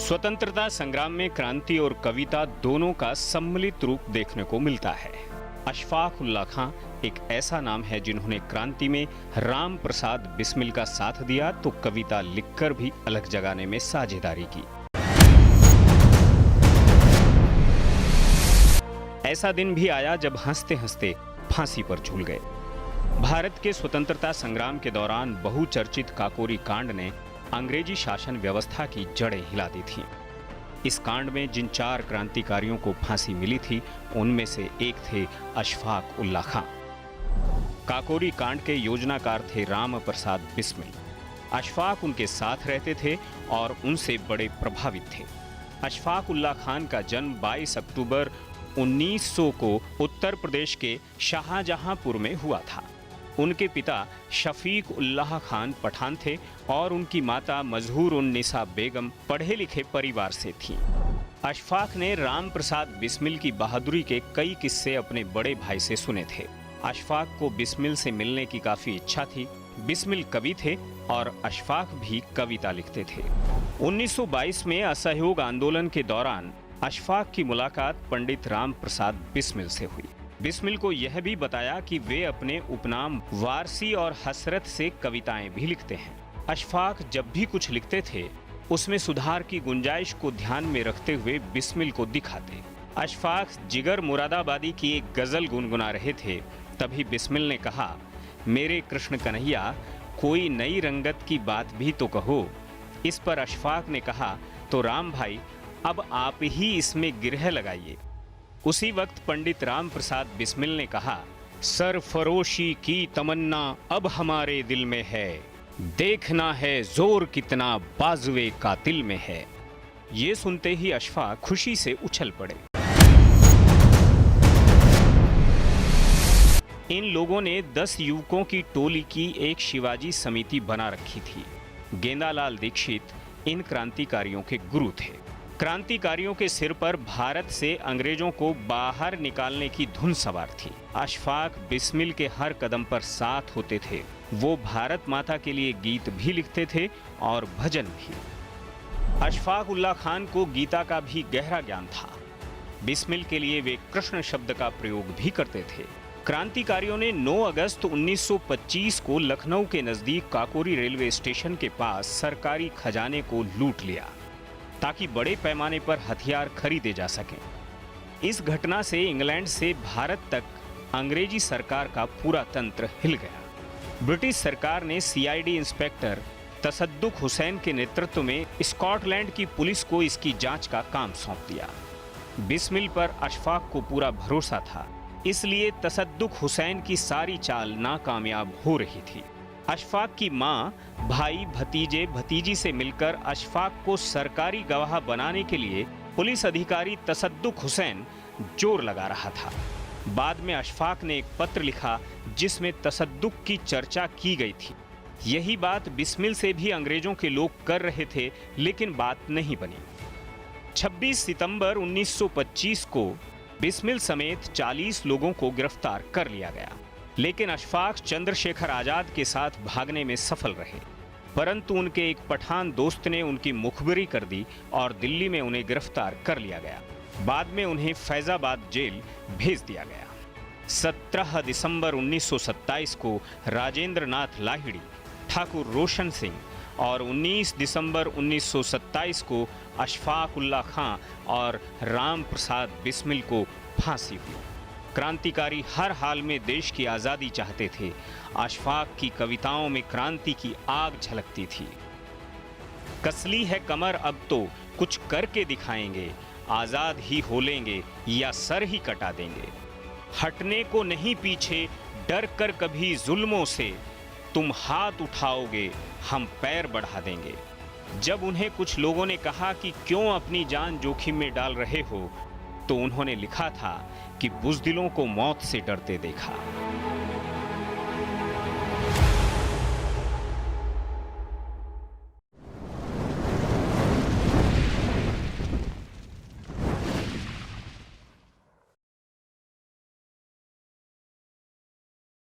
स्वतंत्रता संग्राम में क्रांति और कविता दोनों का सम्मिलित रूप देखने को मिलता है। अशफाक उल्लाह खां एक ऐसा नाम है जिन्होंने क्रांति में राम प्रसाद बिस्मिल का साथ दिया तो कविता लिखकर भी अलग जगाने में साझेदारी की। ऐसा दिन भी आया जब हंसते हंसते फांसी पर झूल गए। भारत के स्वतंत्रता संग्राम के दौरान बहुचर्चित काकोरी कांड ने अंग्रेजी शासन व्यवस्था की जड़ें हिला दी थीं। इस कांड में जिन 4 क्रांतिकारियों को फांसी मिली थी उनमें से एक थे अशफाक उल्लाह खां। काकोरी कांड के योजनाकार थे राम प्रसाद बिस्मिल। अशफाक उनके साथ रहते थे और उनसे बड़े प्रभावित थे। अशफाक उल्लाह खान का जन्म 22 अक्टूबर 1900 को उत्तर प्रदेश के शाहजहांपुर में हुआ था। उनके पिता शफीक उल्लाह खान पठान थे और उनकी माता मजहूर उन निसा बेगम पढ़े लिखे परिवार से थीं। अशफाक ने राम प्रसाद बिस्मिल की बहादुरी के कई किस्से अपने बड़े भाई से सुने थे। अशफाक को बिस्मिल से मिलने की काफी इच्छा थी। बिस्मिल कवि थे और अशफाक भी कविता लिखते थे। 1922 में असहयोग आंदोलन के दौरान अशफाक की मुलाकात पंडित राम प्रसाद बिस्मिल से हुई। बिस्मिल को यह भी बताया कि वे अपने उपनाम वारसी और हसरत से कविताएं भी लिखते हैं। अशफाक जब भी कुछ लिखते थे उसमें सुधार की गुंजाइश को ध्यान में रखते हुए बिस्मिल को दिखाते। अशफाक जिगर मुरादाबादी की एक गजल गुनगुना रहे थे, तभी बिस्मिल ने कहा, मेरे कृष्ण कन्हैया कोई नई रंगत की बात भी तो कहो। इस पर अशफाक ने कहा, तो राम भाई अब आप ही इसमें गिरह लगाइए। उसी वक्त पंडित राम प्रसाद बिस्मिल ने कहा, सरफरोशी की तमन्ना अब हमारे दिल में है, देखना है जोर कितना बाजुए कातिल में है। ये सुनते ही अशफाक खुशी से उछल पड़े। इन लोगों ने 10 युवकों की टोली की एक शिवाजी समिति बना रखी थी। गेंदालाल दीक्षित इन क्रांतिकारियों के गुरु थे। क्रांतिकारियों के सिर पर भारत से अंग्रेजों को बाहर निकालने की धुन सवार थी। अशफाक बिस्मिल के हर कदम पर साथ होते थे। वो भारत माता के लिए गीत भी लिखते थे और भजन भी। अशफाक उल्लाह खान को गीता का भी गहरा ज्ञान था। बिस्मिल के लिए वे कृष्ण शब्द का प्रयोग भी करते थे। क्रांतिकारियों ने 9 अगस्त 1925 को लखनऊ के नजदीक काकोरी रेलवे स्टेशन के पास सरकारी खजाने को लूट लिया ताकि बड़े पैमाने पर हथियार खरीदे जा सकें। इस घटना से इंग्लैंड से भारत तक अंग्रेजी सरकार का पूरा तंत्र हिल गया। ब्रिटिश सरकार ने सीआईडी इंस्पेक्टर तसद्दुक हुसैन के नेतृत्व में स्कॉटलैंड की पुलिस को इसकी जांच का काम सौंप दिया। बिस्मिल पर अशफाक को पूरा भरोसा था, इसलिए तसद्दुक हुसैन की सारी चाल नाकामयाब हो रही थी। अशफाक की मां भाई भतीजे भतीजी से मिलकर अशफाक को सरकारी गवाह बनाने के लिए पुलिस अधिकारी तसद्दुक हुसैन जोर लगा रहा था। बाद में अशफाक ने एक पत्र लिखा जिसमें तसद्दुक की चर्चा की गई थी। यही बात बिस्मिल से भी अंग्रेजों के लोग कर रहे थे, लेकिन बात नहीं बनी। 26 सितंबर 1925 को बिस्मिल समेत 40 लोगों को गिरफ्तार कर लिया गया, लेकिन अशफाक चंद्रशेखर आजाद के साथ भागने में सफल रहे। परंतु उनके एक पठान दोस्त ने उनकी मुखबिरी कर दी और दिल्ली में उन्हें गिरफ्तार कर लिया गया। बाद में उन्हें फैजाबाद जेल भेज दिया गया। 17 दिसंबर 1927 को राजेंद्र नाथ लाहिड़ी, ठाकुर रोशन सिंह और 19 दिसंबर 1927 को अशफाक उल्लाह खां और राम प्रसाद बिस्मिल को फांसी हुई। क्रांतिकारी हर हाल में देश की आज़ादी चाहते थे। अशफाक की कविताओं में क्रांति की आग झलकती थी। कसली है कमर अब तो कुछ करके दिखाएंगे, आज़ाद ही हो लेंगे या सर ही कटा देंगे। हटने को नहीं पीछे डर कर कभी जुल्मों से, तुम हाथ उठाओगे हम पैर बढ़ा देंगे। जब उन्हें कुछ लोगों ने कहा कि क्यों अपनी जान जोखिम में डाल रहे हो, तो उन्होंने लिखा था कि बुज़दिलों को मौत से डरते देखा।